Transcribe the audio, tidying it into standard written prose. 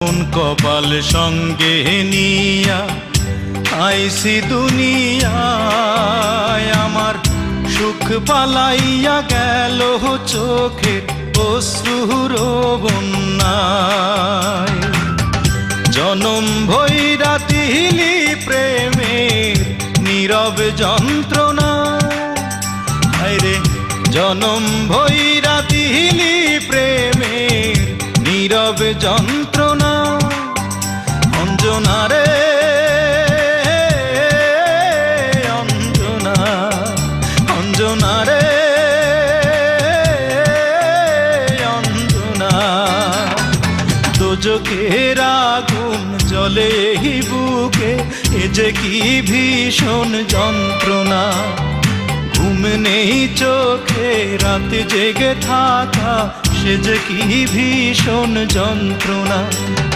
কোন কপাল সঙ্গে নিয়া আইসি দুনিয়ায়, আমার সুখ পালাইয়া গেল চোখের অশ্রুর বন্যায়। জনম ভৈরা দিলি প্রেমের নীরব যন্ত্রণা, আরে জনম ভৈরা দিলি প্রেমের নীরব যন্ত্রণা। অঞ্জনা রে অঞ্জনা, অঞ্জনা রে অঞ্জনা। দোজখের আগুন জ্বলে এই বুকে, এ যে কি ভীষণ যন্ত্রণা। ঘুম নেই চোখে রাত জেগে থাকা, সে যে কি ভীষণ যন্ত্রণা।